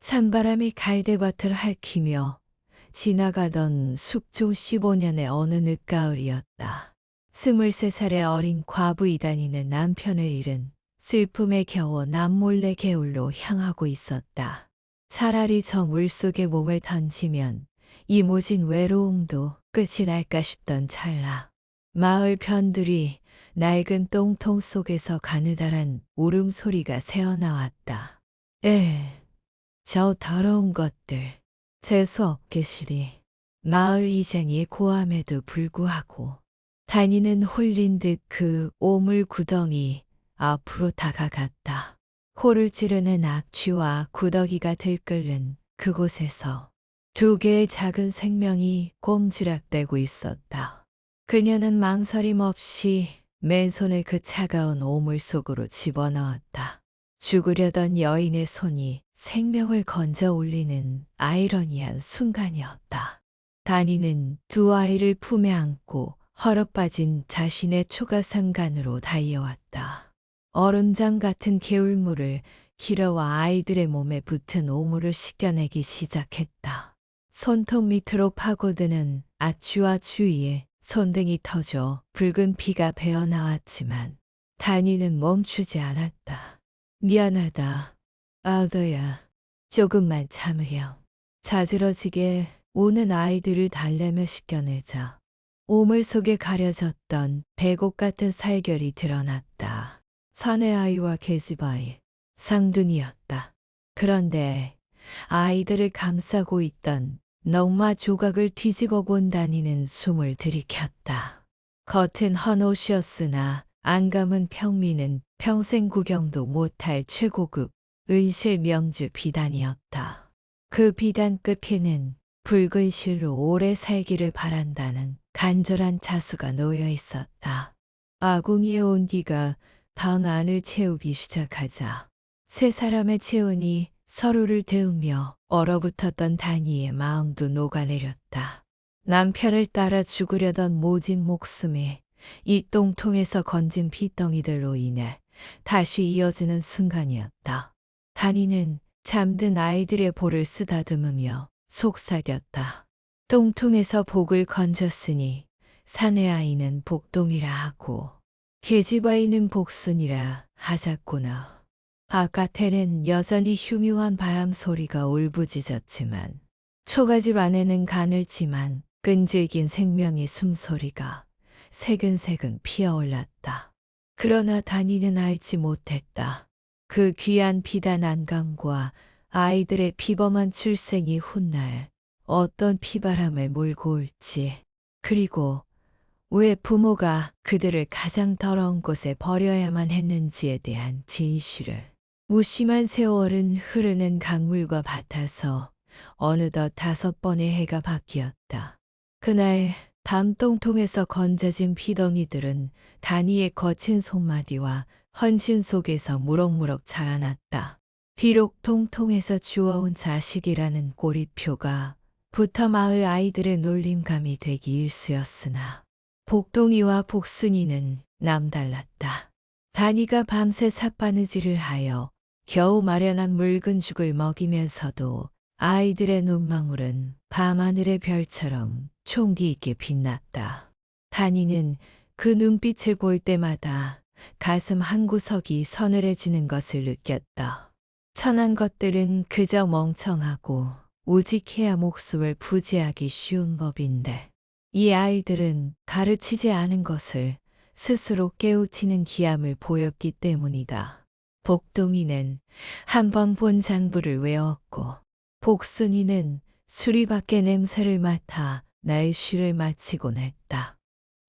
찬바람이 갈대밭을 핥히며 지나가던 숙종 15년의 어느 늦가을이었다. 23살의 어린 과부 이단이는 남편을 잃은 슬픔에 겨워 남몰래 개울로 향하고 있었다. 차라리 저 물속에 몸을 던지면 이 모진 외로움도 끝이 날까 싶던 찰나. 마을 편들이 낡은 똥통 속에서 가느다란 울음소리가 새어나왔다. 저 더러운 것들. 재수없게 시리. 마을 이장이 고함에도 불구하고 다니는 홀린 듯 그 오물 구덩이 앞으로 다가갔다. 코를 찌르는 악취와 구더기가 들끓는 그곳에서 두 개의 작은 생명이 꼼지락대고 있었다. 그녀는 망설임 없이 맨손을 그 차가운 오물 속으로 집어넣었다. 죽으려던 여인의 손이 생명을 건져 올리는 아이러니한 순간이었다. 다니는 두 아이를 품에 안고 헐어빠진 자신의 초가상간으로 달려왔다. 얼음장 같은 개울물을 길어와 아이들의 몸에 붙은 오물을 씻겨내기 시작했다. 손톱 밑으로 파고드는 악취와 추위에 손등이 터져 붉은 피가 배어나왔지만 다니는 멈추지 않았다. 미안하다. 아더야. 조금만 참으렴. 자지러지게 우는 아이들을 달래며 씻겨내자. 오물 속에 가려졌던 배곡 같은 살결이 드러났다. 사내 아이와 계집아이, 쌍둥이였다. 그런데 아이들을 감싸고 있던 넝마 조각을 뒤집어 본 다니는 숨을 들이켰다. 겉은 헌옷이었으나 안감은 평미는 평생 구경도 못할 최고급 은실 명주 비단이었다. 그 비단 끝에는 붉은 실로 오래 살기를 바란다는 간절한 자수가 놓여 있었다. 아궁이의 온기가 방 안을 채우기 시작하자 세 사람의 체온이 서로를 데우며 얼어붙었던 다니의 마음도 녹아내렸다. 남편을 따라 죽으려던 모진 목숨에 이 똥통에서 건진 핏덩이들로 인해 다시 이어지는 순간이었다. 다니는 잠든 아이들의 볼을 쓰다듬으며 속삭였다. 똥통에서 복을 건졌으니 사내 아이는 복동이라 하고 계집아이는 복순이라 하자꾸나. 바깥에는 여전히 흉흉한 바람 소리가 울부짖었지만 초가집 안에는 가늘지만 끈질긴 생명의 숨소리가 새근새근 피어올랐다. 그러나 다니는 알지 못했다. 그 귀한 비단 안감과 아이들의 비범한 출생이 훗날 어떤 피바람을 몰고 올지, 그리고 왜 부모가 그들을 가장 더러운 곳에 버려야만 했는지에 대한 진실을. 무심한 세월은 흐르는 강물과 같아서 어느덧 5번의 해가 바뀌었다. 그날 담똥통에서 건져진 피덩이들은 다니의 거친 손마디와 헌신 속에서 무럭무럭 자라났다. 비록 통통에서 주워온 자식이라는 꼬리표가 부터 마을 아이들의 놀림감이 되기 일쑤였으나 복동이와 복순이는 남달랐다. 다니가 밤새 삿바느질을 하여 겨우 마련한 묽은 죽을 먹이면서도 아이들의 눈망울은 밤하늘의 별처럼 총기 있게 빛났다. 다니는 그 눈빛을 볼 때마다 가슴 한구석이 서늘해지는 것을 느꼈다. 천한 것들은 그저 멍청하고 우직해야 목숨을 부지하기 쉬운 법인데 이 아이들은 가르치지 않은 것을 스스로 깨우치는 기함을 보였기 때문이다. 복동이는 한 번 본 장부를 외웠고 복순이는 수리밖에 냄새를 맡아 날쉬를 마치곤 했다.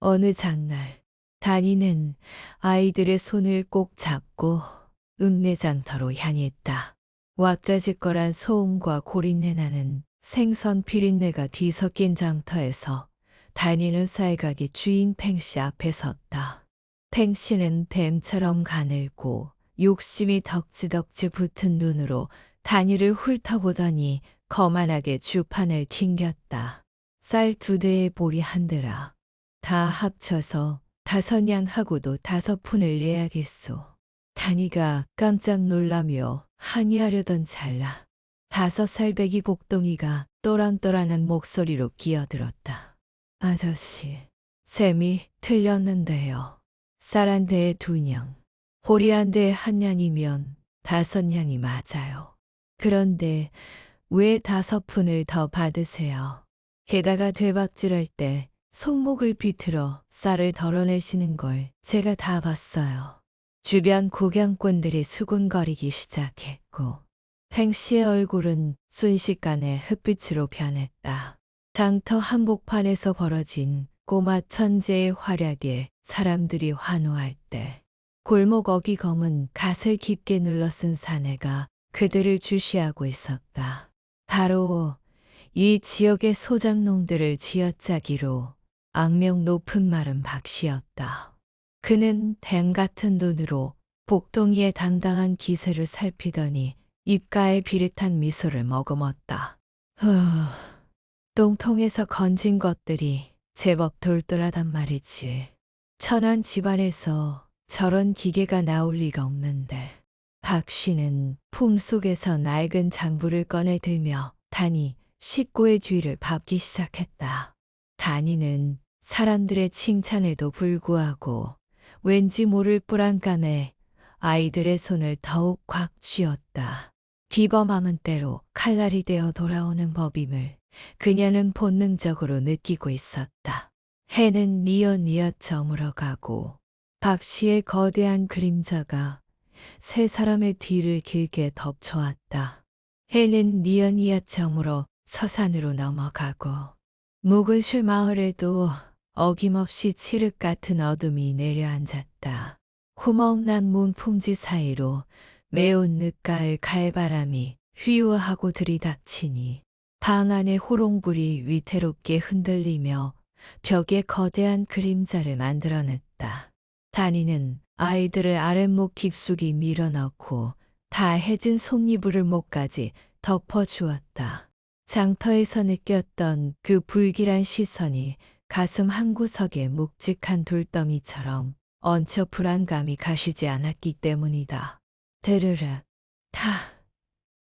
어느 장날 다니는 아이들의 손을 꼭 잡고 읍내장터로 향했다. 왁자지껄한 소음과 고린내 나는 생선 비린내가 뒤섞인 장터에서 다니는 쌀가게 주인 팽씨 앞에 섰다. 팽씨는 뱀처럼 가늘고 욕심이 덕지덕지 붙은 눈으로 다니를 훑어보더니 거만하게 주판을 튕겼다. 쌀 2대에 보리 1대라. 다 합쳐서 5냥하고도 5푼을 내야겠소. 다니가 깜짝 놀라며 항의하려던 찰나 5살 배기 복동이가 또란또란한 목소리로 끼어들었다. 아저씨, 셈이 틀렸는데요. 쌀 한 대에 2냥, 보리 한 대에 1냥이면 5냥이 맞아요. 그런데 왜 5푼을 더 받으세요? 게다가 되박질할 때 손목을 비틀어 쌀을 덜어내시는 걸 제가 다 봤어요. 주변 구경꾼들이 수군거리기 시작했고 팽 씨의 얼굴은 순식간에 흑빛으로 변했다. 장터 한복판에서 벌어진 꼬마 천재의 활약에 사람들이 환호할 때 골목 어기검은 갓을 깊게 눌러쓴 사내가 그들을 주시하고 있었다. 바로 이 지역의 소작농들을 쥐어짜기로 악명 높은 말은 박씨였다. 그는 뱀 같은 눈으로 복동이의 당당한 기세를 살피더니 입가에 비릿한 미소를 머금었다. 똥통에서 건진 것들이 제법 돌돌하단 말이지. 천한 집안에서 저런 기계가 나올 리가 없는데. 박 씨는 품속에서 낡은 장부를 꺼내 들며 단이 식구의 뒤를 밟기 시작했다. 단이는 사람들의 칭찬에도 불구하고 왠지 모를 불안감에 아이들의 손을 더욱 꽉 쥐었다. 비범함은 때로 칼날이 되어 돌아오는 법임을 그녀는 본능적으로 느끼고 있었다. 해는 뉘엿뉘엿 저물어가고 박 씨의 거대한 그림자가 세 사람의 뒤를 길게 덮쳐왔다. 해는 뉘엿뉘엿 저물어 서산으로 넘어가고 묵은실 마을에도 어김없이 칠흑 같은 어둠이 내려앉았다. 구멍난 문풍지 사이로 매운 늦가을 갈바람이 휘우하고 들이닥치니 방 안의 호롱불이 위태롭게 흔들리며 벽에 거대한 그림자를 만들어냈다. 단이는 아이들을 아랫목 깊숙이 밀어넣고 다 해진 속이불을 목까지 덮어주었다. 장터에서 느꼈던 그 불길한 시선이 가슴 한구석에 묵직한 돌덩이처럼 얹혀 불안감이 가시지 않았기 때문이다. 드르륵,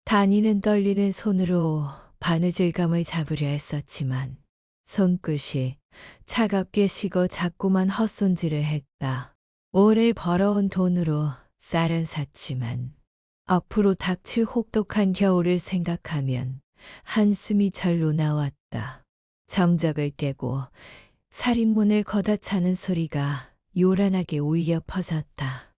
단이는 떨리는 손으로 바느질감을 잡으려 했었지만 손끝이 차갑게 식어 자꾸만 헛손질을 했다. 오래 벌어온 돈으로 쌀은 샀지만 앞으로 닥칠 혹독한 겨울을 생각하면 한숨이 절로 나왔다. 정적을 깨고 살인문을 걷어차는 소리가 요란하게 울려 퍼졌다.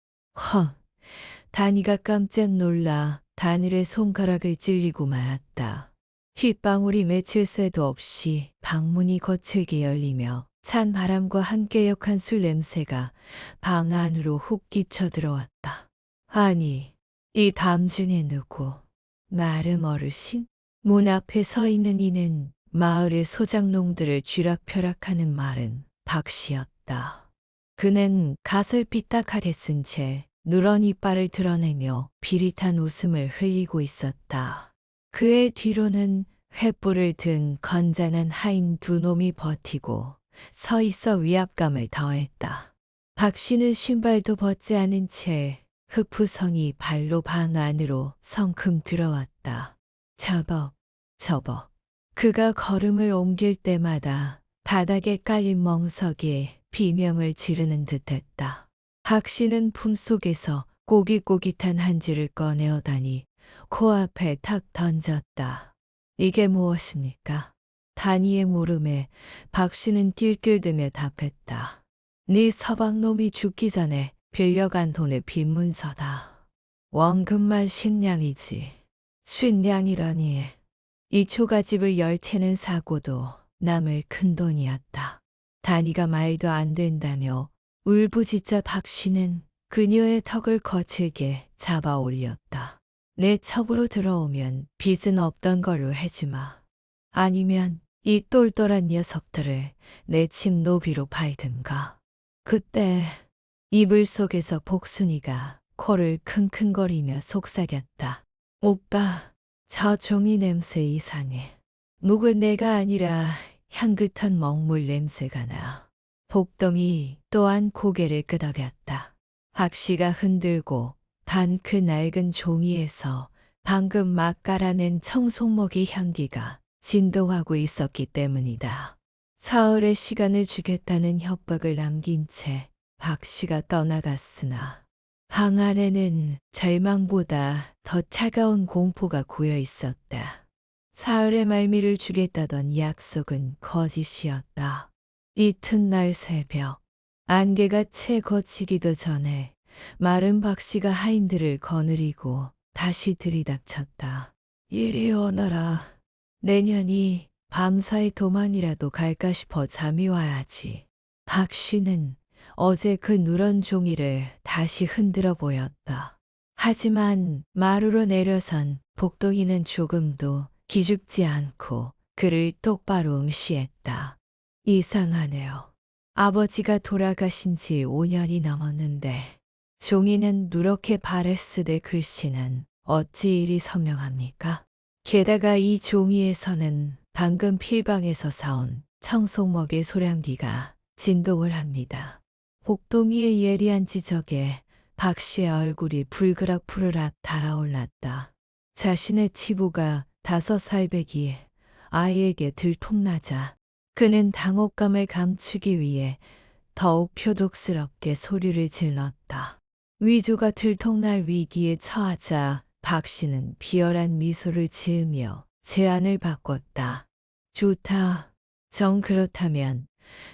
단이가 깜짝 놀라 바늘에 손가락을 찔리고 말았다. 휘방울이 맺힐 새도 없이 방문이 거칠게 열리며 찬 바람과 함께 역한 술 냄새가 방 안으로 훅 끼쳐 들어왔다. 아니, 이 밤 중에 누구? 나름 어르신? 문 앞에 서 있는 이는 마을의 소작농들을 쥐락펴락하는 말은 박씨였다. 그는 갓을 삐딱하게 쓴 채 누런 이빨을 드러내며 비릿한 웃음을 흘리고 있었다. 그의 뒤로는 횃불을 든 건장한 하인 2놈이 버티고 서 있어 위압감을 더했다. 박 씨는 신발도 벗지 않은 채 흙푸성이 발로 방 안으로 성큼 들어왔다. 접어. 그가 걸음을 옮길 때마다 바닥에 깔린 멍석에 비명을 지르는 듯했다. 박 씨는 품속에서 꼬깃꼬깃한 한지를 꺼내어다니 코앞에 탁 던졌다. 이게 무엇입니까? 단이의 물음에 박 씨는 낄낄대며 답했다. 네 서방놈이 죽기 전에 빌려간 돈의 빈문서다. 원금만 50냥이지. 50냥이라니. 이 초가집을 10채는 사고도 남을 큰돈이었다. 단이가 말도 안 된다며 울부짖자 박 씨는 그녀의 턱을 거칠게 잡아 올렸다. 내 첩으로 들어오면 빚은 없던 걸로 해주마. 아니면 이 똘똘한 녀석들을 내 집 노비로 팔든가. 그때 이불 속에서 복순이가 코를 킁킁거리며 속삭였다. 오빠, 저 종이 냄새 이상해. 묵은 내가 아니라 향긋한 먹물 냄새가 나. 복동이 또한 고개를 끄덕였다. 박 씨가 흔들고 반 그 낡은 종이에서 방금 막 깔아낸 청송모기 향기가 진동하고 있었기 때문이다. 사흘의 시간을 주겠다는 협박을 남긴 채 박 씨가 떠나갔으나 방 안에는 절망보다 더 차가운 공포가 고여 있었다. 사흘의 말미를 주겠다던 약속은 거짓이었다. 이튿날 새벽, 안개가 채 걷히기도 전에 마른 박 씨가 하인들을 거느리고 다시 들이닥쳤다. 이리 오너라. 내년이 밤사이 도망이라도 갈까 싶어 잠이 와야지. 박 씨는 어제 그 누런 종이를 다시 흔들어 보였다. 하지만 마루로 내려선 복동이는 조금도 기죽지 않고 그를 똑바로 응시했다. 이상하네요. 아버지가 돌아가신 지 5년이 넘었는데 종이는 누렇게 바랬으되 글씨는 어찌 이리 선명합니까? 게다가 이 종이에서는 방금 필방에서 사온 청송먹의 소량기가 진동을 합니다. 복동이의 예리한 지적에 박 씨의 얼굴이 불그락 달아올랐다. 자신의 치부가 5살배기 아이에게 들통나자 그는 당혹감을 감추기 위해 더욱 표독스럽게 소리를 질렀다. 위조가 들통날 위기에 처하자 박 씨는 비열한 미소를 지으며 제안을 바꿨다. 좋다. 정 그렇다면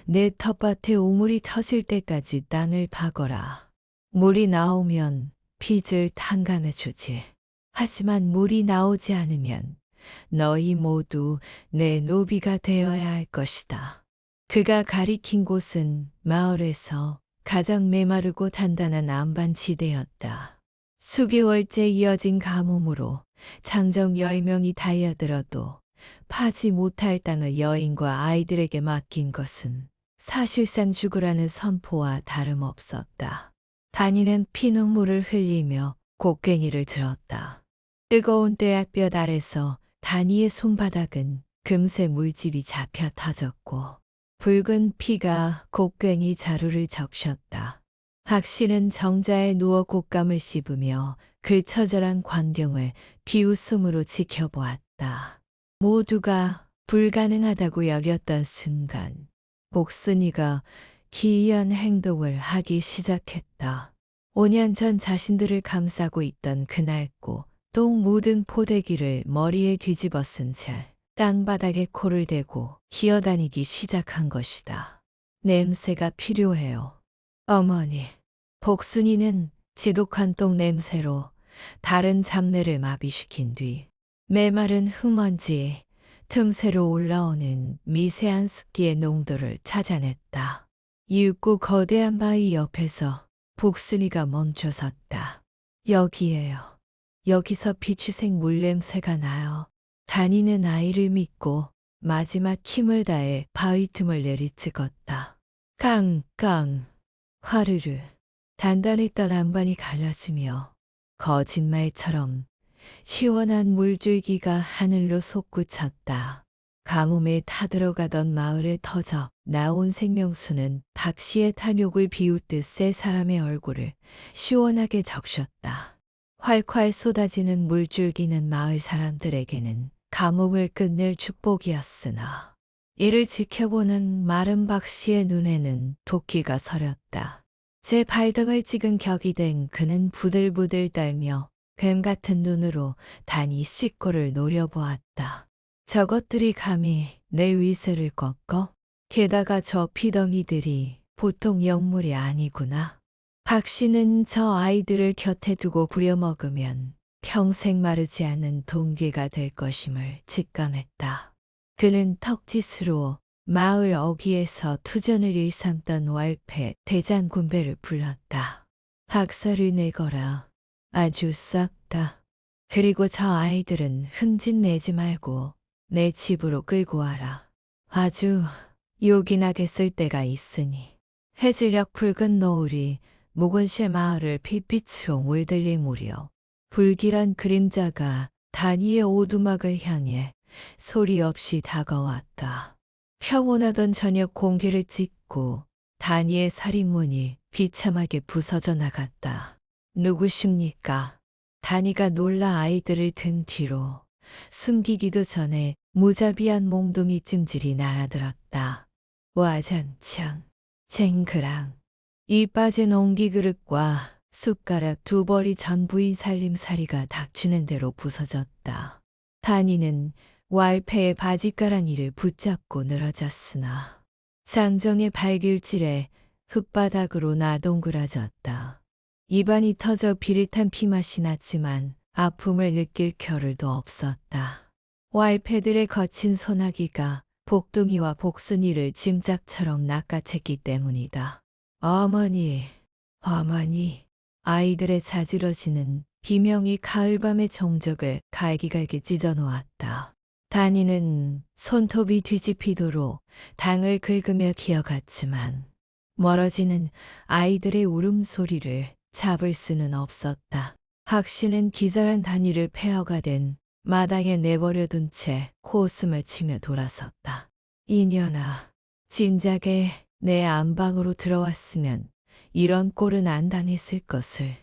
내 텃밭에 우물이 터질 때까지 땅을 파거라. 물이 나오면 빚을 탕감해주지. 하지만 물이 나오지 않으면 너희 모두 내 노비가 되어야 할 것이다. 그가 가리킨 곳은 마을에서 가장 메마르고 단단한 안반지대였다. 수개월째 이어진 가뭄으로 장정 10명이 달려들어도 파지 못할 땅을 여인과 아이들에게 맡긴 것은 사실상 죽으라는 선포와 다름없었다. 단이는 피눈물을 흘리며 곡괭이를 들었다. 뜨거운 떼약볕 아래서 단이의 손바닥은 금세 물집이 잡혀 터졌고 붉은 피가 곡괭이 자루를 적셨다. 박 씨는 정자에 누워 곶감을 씹으며 그 처절한 광경을 비웃음으로 지켜보았다. 모두가 불가능하다고 여겼던 순간 복순이가 기이한 행동을 하기 시작했다. 5년 전 자신들을 감싸고 있던 그 낡고 똥 묻은 포대기를 머리에 뒤집어 쓴 채 땅바닥에 코를 대고 기어다니기 시작한 것이다. 냄새가 필요해요. 어머니, 복순이는 지독한 똥 냄새로 다른 잡내를 마비시킨 뒤 메마른 흙먼지, 틈새로 올라오는 미세한 습기의 농도를 찾아냈다. 이윽고 거대한 바위 옆에서 복순이가 멈춰섰다. 여기에요. 여기서 비취생 물냄새가 나요. 단이는 아이를 믿고 마지막 힘을 다해 바위 틈을 내리찍었다. 깡깡, 화르르, 단단했던 안반이 갈라지며 거짓말처럼 시원한 물줄기가 하늘로 솟구쳤다. 가뭄에 타들어가던 마을에 터져 나온 생명수는 박 씨의 탐욕을 비웃듯 세 사람의 얼굴을 시원하게 적셨다. 활활 쏟아지는 물줄기는 마을 사람들에게는 가뭄을 끝낼 축복이었으나 이를 지켜보는 마른 박 씨의 눈에는 도끼가 서렸다. 제 발등을 찍은 격이 된 그는 부들부들 떨며 뱀 같은 눈으로 단이 씻고를 노려보았다. 저것들이 감히 내 위세를 꺾어? 게다가 저 피덩이들이 보통 영물이 아니구나. 박 씨는 저 아이들을 곁에 두고 부려먹으면 평생 마르지 않는 동괴가 될 것임을 직감했다. 그는 턱짓으로 마을 어귀에서 투전을 일삼던 월패 대장군배를 불렀다. 박살을 내거라. 아주 싹 다. 그리고 저 아이들은 흠집 내지 말고 내 집으로 끌고 와라. 아주 요긴하게 쓸 때가 있으니. 해질녘 붉은 노을이 묵은실 마을을 핏빛으로 물들릴 무렵 불길한 그림자가 단이의 오두막을 향해 소리 없이 다가왔다. 평온하던 저녁 공기를 찢고 단이의 살인문이 비참하게 부서져 나갔다. 누구십니까? 다니가 놀라 아이들을 등 뒤로 숨기기도 전에 무자비한 몽둥이 찜질이 나아들었다. 와장창, 쟁그랑. 이 빠진 옹기그릇과 숟가락 두 벌이 전부인 살림살이가 닥치는 대로 부서졌다. 다니는 왈패의 바지가랑이를 붙잡고 늘어졌으나 장정의 발길질에 흙바닥으로 나동그라졌다. 입안이 터져 비릿한 피맛이 났지만 아픔을 느낄 겨를도 없었다. 왈패들의 거친 소나기가 복둥이와 복순이를 짐짝처럼 낚아챘기 때문이다. 어머니, 어머니. 아이들의 자지러지는 비명이 가을밤의 정적을 갈기갈기 찢어놓았다. 다니는 손톱이 뒤집히도록 당을 긁으며 기어갔지만 멀어지는 아이들의 울음소리를 잡을 수는 없었다. 학신은 기절한 다니를 폐허가 된 마당에 내버려둔 채 코웃음을 치며 돌아섰다. 이년아, 진작에 내 안방으로 들어왔으면 이런 꼴은 안 당했을 것을.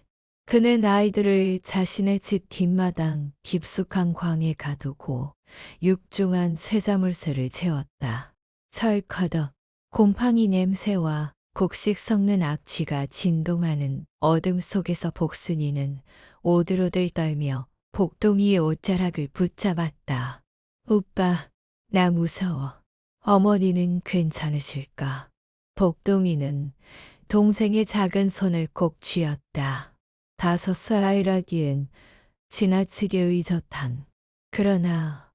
그는 아이들을 자신의 집 뒷마당 깊숙한 광에 가두고 육중한 쇠자물쇠를 채웠다. 철커덕 곰팡이 냄새와 곡식 섞는 악취가 진동하는 어둠 속에서 복순이는 오들오들 떨며 복동이의 옷자락을 붙잡았다. 오빠, 나 무서워. 어머니는 괜찮으실까? 복동이는 동생의 작은 손을 꼭 쥐었다. 5살 아이라기엔 지나치게 의젓한. 그러나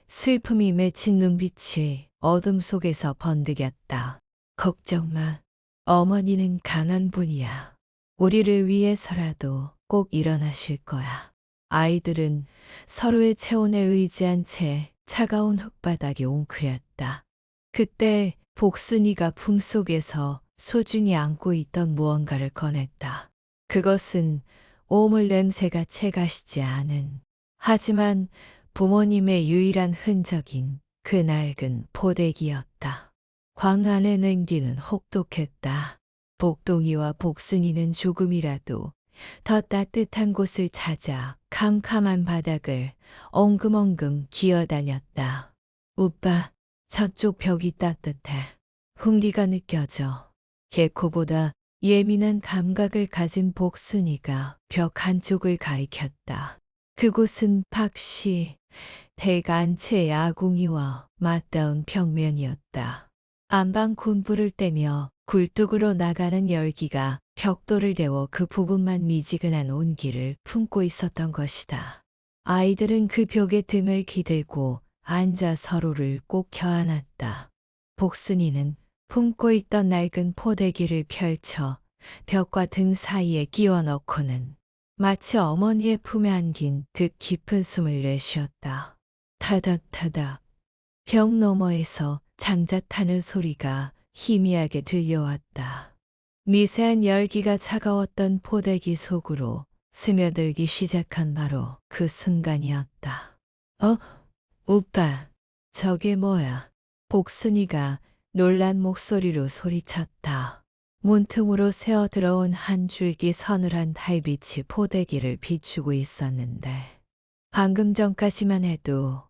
슬픔이 맺힌 눈빛이 어둠 속에서 번득였다. 걱정 마. 어머니는 강한 분이야. 우리를 위해서라도 꼭 일어나실 거야. 아이들은 서로의 체온에 의지한 채 차가운 흙바닥에 웅크렸다. 그때 복순이가 품속에서 소중히 안고 있던 무언가를 꺼냈다. 그것은 오물 냄새가 채가시지 않은, 하지만 부모님의 유일한 흔적인 그 낡은 포대기였다. 광 안에 냉기는 혹독했다. 복동이와 복순이는 조금이라도 더 따뜻한 곳을 찾아 캄캄한 바닥을 엉금엉금 기어다녔다. 오빠, 저쪽 벽이 따뜻해. 훈기가 느껴져. 개코보다 예민한 감각을 가진 복순이가 벽 한쪽을 가리켰다. 그곳은 박씨, 대간채의 아궁이와 맞닿은 벽면이었다. 안방 군불을 떼며 굴뚝으로 나가는 열기가 벽돌을 데워 그 부분만 미지근한 온기를 품고 있었던 것이다. 아이들은 그 벽에 등을 기대고 앉아 서로를 꼭 껴안았다. 복순이는 품고 있던 낡은 포대기를 펼쳐 벽과 등 사이에 끼워 넣고는 마치 어머니의 품에 안긴 듯 깊은 숨을 내쉬었다. 타닥타닥 벽 너머에서 장자 타는 소리가 희미하게 들려왔다. 미세한 열기가 차가웠던 포대기 속으로 스며들기 시작한 바로 그 순간이었다. 오빠, 저게 뭐야? 복순이가 놀란 목소리로 소리쳤다. 문틈으로 새어 들어온 한 줄기 서늘한 달빛이 포대기를 비추고 있었는데 방금 전까지만 해도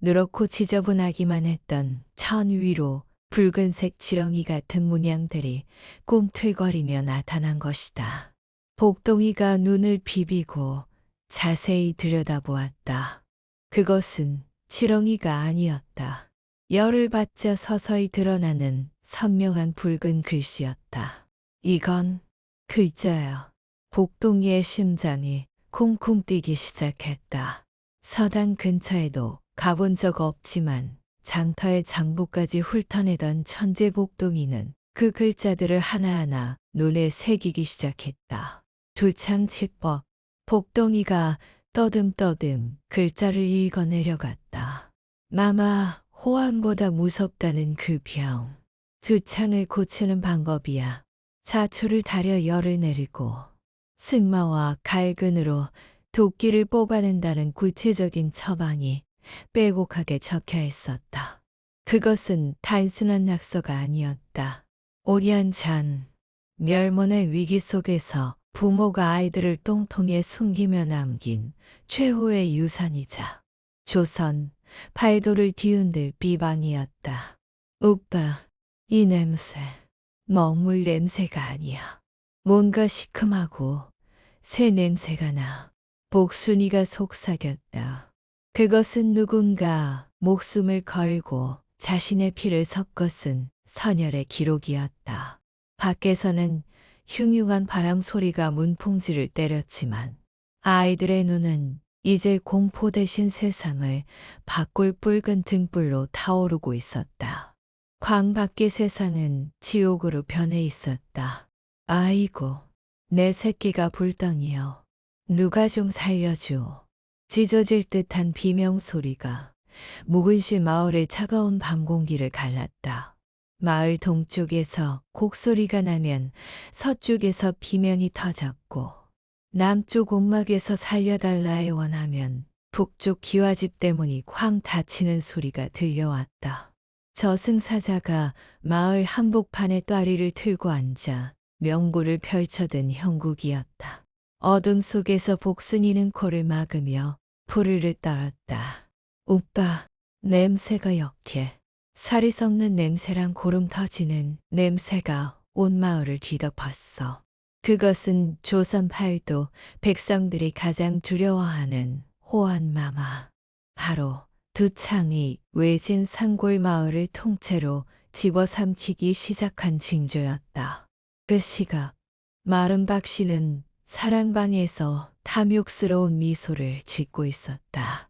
누렇고 지저분하기만 했던 천 위로 붉은색 지렁이 같은 문양들이 꿈틀거리며 나타난 것이다. 복동이가 눈을 비비고 자세히 들여다보았다. 그것은 지렁이가 아니었다. 열을 받자 서서히 드러나는 선명한 붉은 글씨였다. 이건 글자야. 복동이의 심장이 쿵쿵 뛰기 시작했다. 서당 근처에도 가본 적 없지만 장터의 장부까지 훑어내던 천재 복동이는 그 글자들을 하나하나 눈에 새기기 시작했다. 두창치법. 복동이가 떠듬떠듬 글자를 읽어내려갔다. 마마, 호환보다 무섭다는 그 병. 두창을 고치는 방법이야. 자초를 다려 열을 내리고 승마와 갈근으로 도끼를 뽑아낸다는 구체적인 처방이 빼곡하게 적혀 있었다. 그것은 단순한 낙서가 아니었다. 오리한 잔, 멸몬의 위기 속에서 부모가 아이들을 똥통에 숨기며 남긴 최후의 유산이자 조선 팔도를 뒤흔들 비방이었다. 오빠, 이 냄새, 먹물 냄새가 아니야. 뭔가 시큼하고 새 냄새가 나. 복순이가 속삭였다. 그것은 누군가 목숨을 걸고 자신의 피를 섞어 쓴 선열의 기록이었다. 밖에서는 흉흉한 바람 소리가 문풍지를 때렸지만 아이들의 눈은 이제 공포 대신 세상을 바꿀 붉은 등불로 타오르고 있었다. 광 밖의 세상은 지옥으로 변해 있었다. 아이고, 내 새끼가 불덩이여. 누가 좀 살려줘. 찢어질 듯한 비명 소리가 묵은실 마을의 차가운 밤 공기를 갈랐다. 마을 동쪽에서 곡소리가 나면 서쪽에서 비명이 터졌고 남쪽 옥막에서 살려달라 애원하면 북쪽 기와집 대문이 쾅 닫히는 소리가 들려왔다. 저승사자가 마을 한복판에 따리를 틀고 앉아 명부를 펼쳐든 형국이었다. 어둠 속에서 복순이는 코를 막으며 부르르 떨었다. 오빠, 냄새가 역해. 살이 썩는 냄새랑 고름 터지는 냄새가 온 마을을 뒤덮었어. 그것은 조선 팔도 백성들이 가장 두려워하는 호환마마. 바로 두 창이 외진 산골 마을을 통째로 집어삼키기 시작한 징조였다. 그 시각 마른 박 씨는 사랑방에서 탐욕스러운 미소를 짓고 있었다.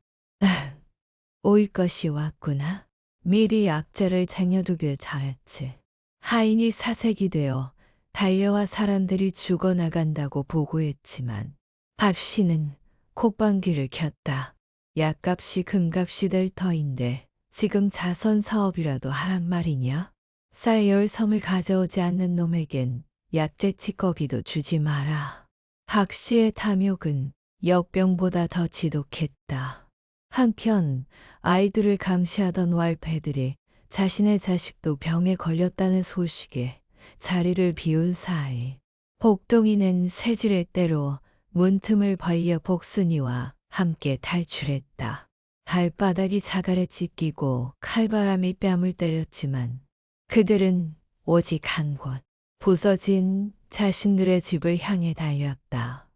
올 것이 왔구나. 미리 약자를 쟁여두길 잘했지. 하인이 사색이 되어 달려와 사람들이 죽어나간다고 보고했지만 박 씨는 콧방귀를 켰다. 약값이 금값이 될 터인데 지금 자선 사업이라도 하란 말이냐? 쌀 10섬을 가져오지 않는 놈에겐 약재 찌꺼기도 주지 마라. 박 씨의 탐욕은 역병보다 더 지독했다. 한편 아이들을 감시하던 왈패들이 자신의 자식도 병에 걸렸다는 소식에 자리를 비운 사이 복동이는 새질의 때로 문틈을 벌려 복순이와 함께 탈출했다. 발바닥이 자갈에 찢기고 칼바람이 뺨을 때렸지만 그들은 오직 한 곳, 부서진 자신들의 집을 향해 달렸다.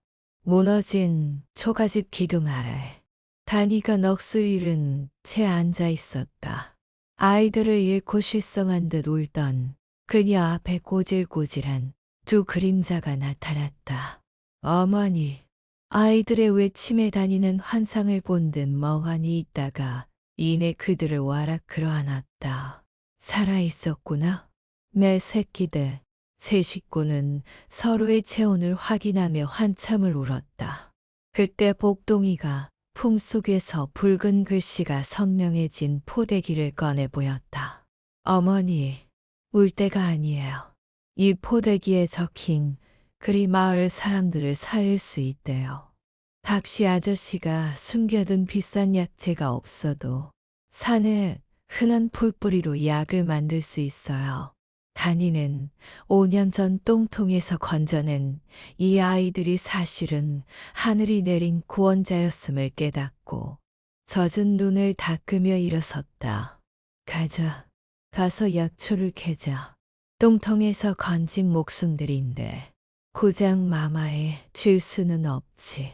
무너진 초가집 기둥 아래 다니가 넋을 잃은 채 앉아 있었다. 아이들을 잃고 실성한 듯 울던 그녀 앞에 꼬질꼬질한 두 그림자가 나타났다. 어머니, 아이들의 외침에 다니는 환상을 본 듯 멍하니 있다가 이내 그들을 와락 끌어안았다. 살아있었구나. 매 새끼들. 세 식구는 서로의 체온을 확인하며 한참을 울었다. 그때 복동이가 품속에서 붉은 글씨가 선명해진 포대기를 꺼내 보였다. 어머니, 울 때가 아니에요. 이 포대기에 적힌 글이 마을 사람들을 살릴 수 있대요. 박씨 아저씨가 숨겨둔 비싼 약재가 없어도 산에 흔한 풀뿌리로 약을 만들 수 있어요. 단이는 5년 전 똥통에서 건져낸 이 아이들이 사실은 하늘이 내린 구원자였음을 깨닫고 젖은 눈을 닦으며 일어섰다. 가자. 가서 약초를 캐자. 똥통에서 건진 목숨들인데 고작 마마에 줄 수는 없지.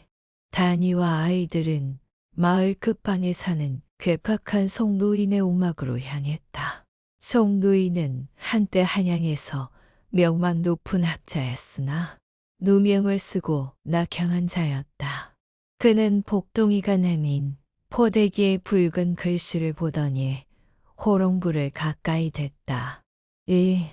다니와 아이들은 마을 끝방에 사는 괴팍한 송노인의 오막으로 향했다. 송노인은 한때 한양에서 명망 높은 학자였으나 누명을 쓰고 낙향한 자였다. 그는 복동이가 내민 포대기의 붉은 글씨를 보더니 호롱불을 가까이 댔다. 이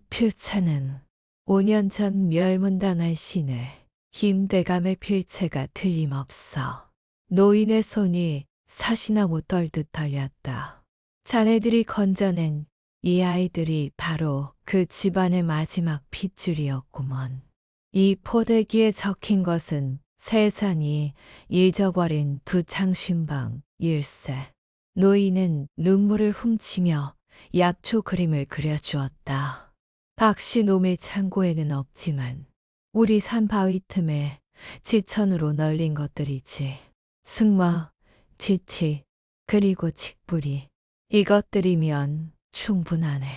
필체는 5년 전 멸문당한 신의 김대감의 필체가 틀림없어. 노인의 손이 사시나무 떨듯 떨렸다. 자네들이 건져낸 이 아이들이 바로 그 집안의 마지막 핏줄이었구먼. 이 포대기에 적힌 것은 세상이 잊어버린 두 창신방 일세. 노인은 눈물을 훔치며 약초 그림을 그려주었다. 박씨 놈의 창고에는 없지만 우리 산 바위 틈에 지천으로 널린 것들이지. 승마, 쥐치, 그리고 칡뿌리. 이것들이면 충분하네.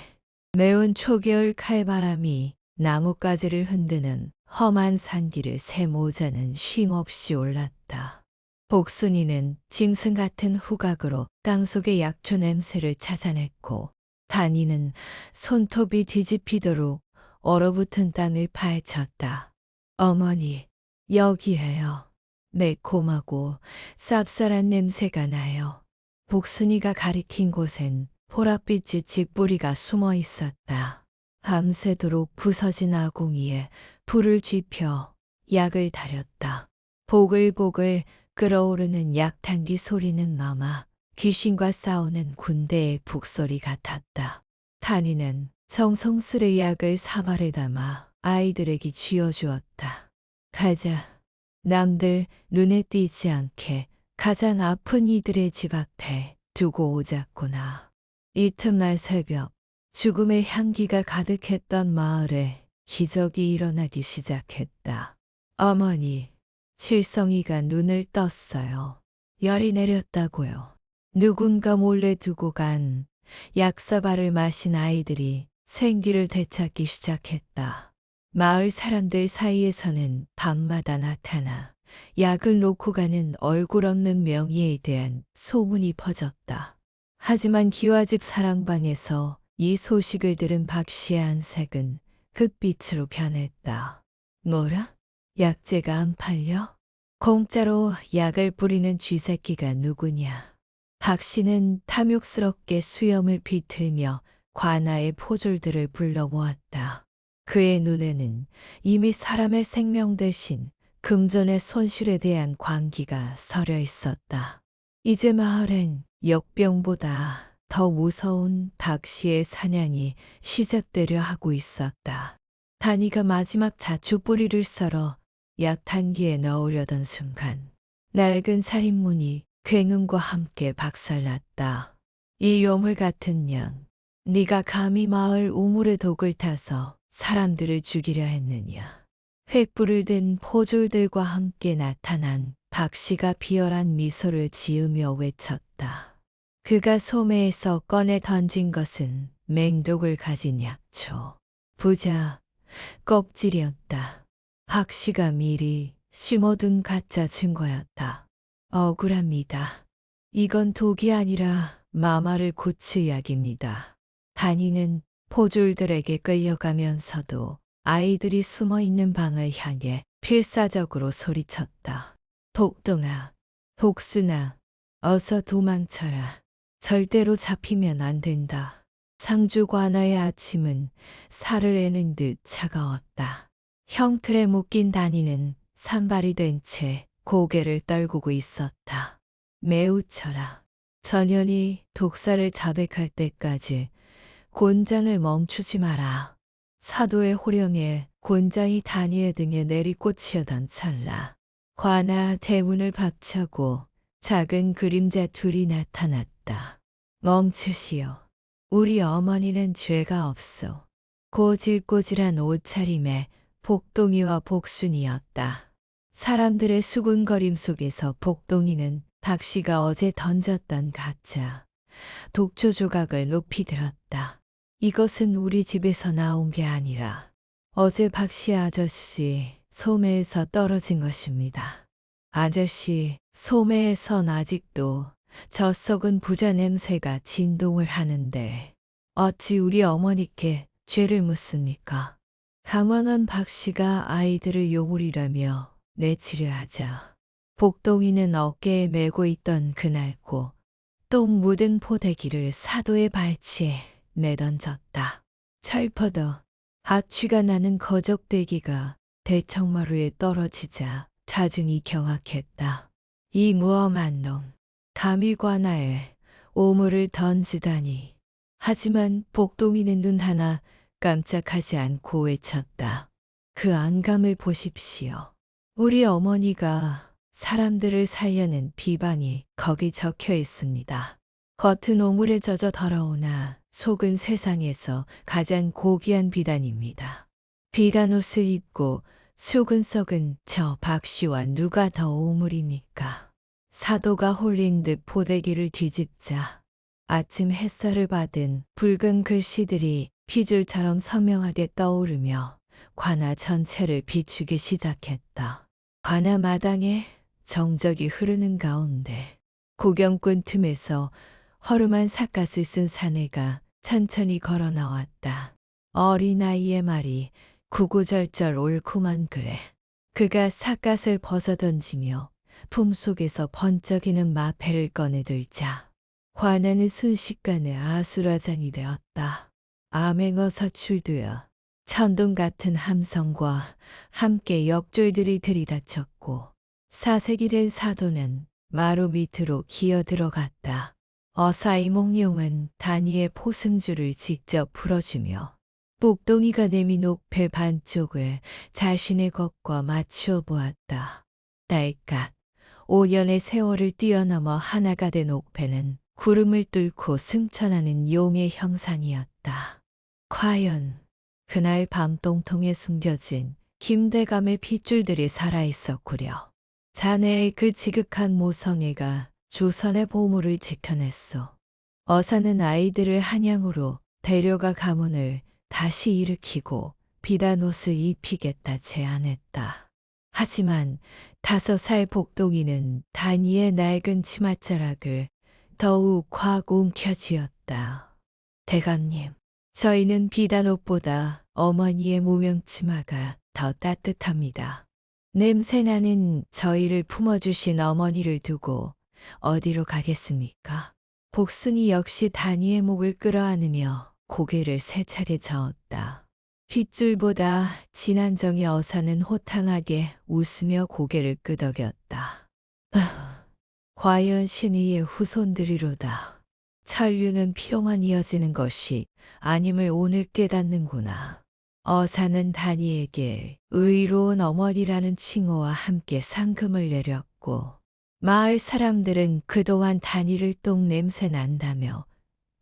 매운 초겨울 칼바람이 나뭇가지를 흔드는 험한 산길을 새 모자는 쉼없이 올랐다. 복순이는 짐승 같은 후각으로 땅속의 약초 냄새를 찾아냈고, 단이는 손톱이 뒤집히도록 얼어붙은 땅을 파헤쳤다. 어머니, 여기에요. 매콤하고 쌉쌀한 냄새가 나요. 복순이가 가리킨 곳엔 보랏빛의 집뿌리가 숨어 있었다. 밤새도록 부서진 아궁이에 불을 쥐펴 약을 다렸다. 보글보글 끓어오르는 약탄기 소리는 아마 귀신과 싸우는 군대의 북소리 같았다. 탄이는 정성스레 약을 사발에 담아 아이들에게 쥐어주었다. 가자. 남들 눈에 띄지 않게 가장 아픈 이들의 집 앞에 두고 오자꾸나. 이튿날 새벽 죽음의 향기가 가득했던 마을에 기적이 일어나기 시작했다. 어머니, 칠성이가 눈을 떴어요. 열이 내렸다고요. 누군가 몰래 두고 간 약사발을 마신 아이들이 생기를 되찾기 시작했다. 마을 사람들 사이에서는 밤마다 나타나 약을 놓고 가는 얼굴 없는 명의에 대한 소문이 퍼졌다. 하지만 기와집 사랑방에서 이 소식을 들은 박씨의 안색은 흑빛으로 변했다. 뭐라? 약재가 안 팔려? 공짜로 약을 뿌리는 쥐새끼가 누구냐? 박씨는 탐욕스럽게 수염을 비틀며 관아의 포졸들을 불러 모았다. 그의 눈에는 이미 사람의 생명 대신 금전의 손실에 대한 광기가 서려 있었다. 이제 마을엔 역병보다 더 무서운 박씨의 사냥이 시작되려 하고 있었다. 단이가 마지막 자초뿌리를 썰어 약탄기에 넣으려던 순간 낡은 살인문이 굉음과 함께 박살났다. 이 요물 같은 년, 네가 감히 마을 우물에 독을 타서 사람들을 죽이려 했느냐. 횃불을 든 포졸들과 함께 나타난 박씨가 비열한 미소를 지으며 외쳤다. 그가 소매에서 꺼내 던진 것은 맹독을 가진 약초. 부자 껍질이었다. 박씨가 미리 심어둔 가짜 증거였다. 억울합니다. 이건 독이 아니라 마마를 고칠 약입니다. 단이는 포졸들에게 끌려가면서도 아이들이 숨어 있는 방을 향해 필사적으로 소리쳤다. 복동아, 복순아, 어서 도망쳐라. 절대로 잡히면 안 된다. 상주 관아의 아침은 살을 애는 듯 차가웠다. 형틀에 묶인 단이는 산발이 된 채 고개를 떨구고 있었다. 매우 쳐라. 전현이 독사를 자백할 때까지 곤장을 멈추지 마라. 사도의 호령에 곤장이 단이의 등에 내리꽂히던 찰나 관아 대문을 박차고 작은 그림자 둘이 나타났다. 멈추시오. 우리 어머니는 죄가 없소. 고질고질한 옷차림에 복동이와 복순이었다. 사람들의 수군거림 속에서 복동이는 박씨가 어제 던졌던 가짜 독초 조각을 높이 들었다. 이것은 우리 집에서 나온 게 아니라 어제 박씨 아저씨 소매에서 떨어진 것입니다. 아저씨 소매에선 아직도 저 썩은 부자 냄새가 진동을 하는데 어찌 우리 어머니께 죄를 묻습니까? 강원한 박씨가 아이들을 요물이라며 내치려 하자 복동이는 어깨에 메고 있던 그날고 똥 묻은 포대기를 사도의 발치에 내던졌다. 철퍼더 악취가 나는 거적대기가 대청마루에 떨어지자 자중이 경악했다. 이 무엄한 놈, 감히 관아에 오물을 던지다니. 하지만 복동이는 눈 하나 깜짝하지 않고 외쳤다. 그 안감을 보십시오. 우리 어머니가 사람들을 살려낸 비방이 거기 적혀 있습니다. 겉은 오물에 젖어 더러우나 속은 세상에서 가장 고귀한 비단입니다. 비단 옷을 입고 속은 썩은 저 박씨와 누가 더 오물입니까? 사도가 홀린 듯 포대기를 뒤집자 아침 햇살을 받은 붉은 글씨들이 핏줄처럼 선명하게 떠오르며 관아 전체를 비추기 시작했다. 관아 마당에 정적이 흐르는 가운데 구경꾼 틈에서 허름한 삿갓을 쓴 사내가 천천히 걸어 나왔다. 어린아이의 말이 구구절절 옳구만 그래. 그가 삿갓을 벗어던지며 품속에서 번쩍이는 마패를 꺼내들자 관아는 순식간에 아수라장이 되었다. 암행어 서출되어 천둥 같은 함성과 함께 역졸들이 들이닥쳤고 사색이 된 사도는 마루 밑으로 기어 들어갔다. 어사이 몽룡은 단이의 포승줄을 직접 풀어주며 목동이가 내민 옥패 반쪽을 자신의 것과 맞추어 보았다. 딸깍 5년의 세월을 뛰어넘어 하나가 된 옥패는 구름을 뚫고 승천하는 용의 형상이었다. 과연 그날 밤 똥통에 숨겨진 김대감의 핏줄들이 살아있었구려. 자네의 그 지극한 모성애가 조선의 보물을 지켜냈소. 어사는 아이들을 한양으로 데려가 가문을 다시 일으키고 비단 옷을 입히겠다 제안했다. 하지만 5살 복동이는 단이의 낡은 치맛자락을 더욱 확 움켜쥐었다. 대감님, 저희는 비단옷보다 어머니의 무명치마가 더 따뜻합니다. 냄새나는 저희를 품어주신 어머니를 두고 어디로 가겠습니까? 복순이 역시 단이의 목을 끌어안으며 고개를 3차례 저었다. 핏줄보다 진한 정의 어사는 호탕하게 웃으며 고개를 끄덕였다. 과연 신의의 후손들이로다. 천류는 피로만 이어지는 것이 아님을 오늘 깨닫는구나. 어사는 단이에게 의로운 어머니라는 칭호와 함께 상금을 내렸고 마을 사람들은 그동안 단이를 똥 냄새 난다며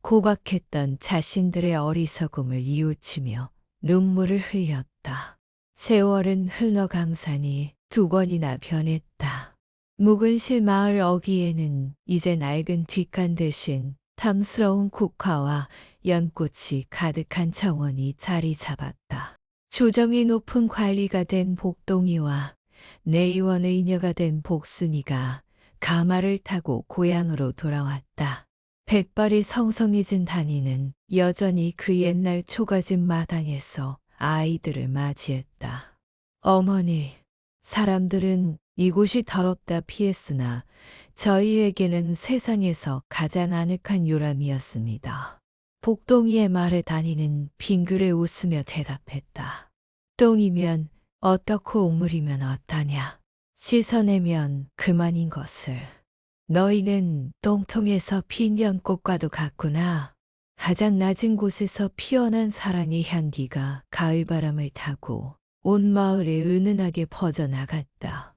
고박했던 자신들의 어리석음을 이웃치며 눈물을 흘렸다. 세월은 흘러강산이 2번이나 변했다. 묵은실 마을 어귀에는 이제 낡은 뒷간 대신 탐스러운 국화와 연꽃이 가득한 정원이 자리 잡았다. 조정이 높은 관리가 된 복동이와 내의원의 이녀가 된 복순이가 가마를 타고 고향으로 돌아왔다. 백발이 성성해진 단이는 여전히 그 옛날 초가집 마당에서 아이들을 맞이했다. 어머니, 사람들은 이곳이 더럽다 피했으나 저희에게는 세상에서 가장 아늑한 요람이었습니다. 복동이의 말에 단이는 빙그레 웃으며 대답했다. 똥이면 어떻고 옥물이면 어떠냐. 씻어내면 그만인 것을. 너희는 똥통에서 핀 연꽃과도 같구나. 가장 낮은 곳에서 피어난 사랑의 향기가 가을바람을 타고 온 마을에 은은하게 퍼져나갔다.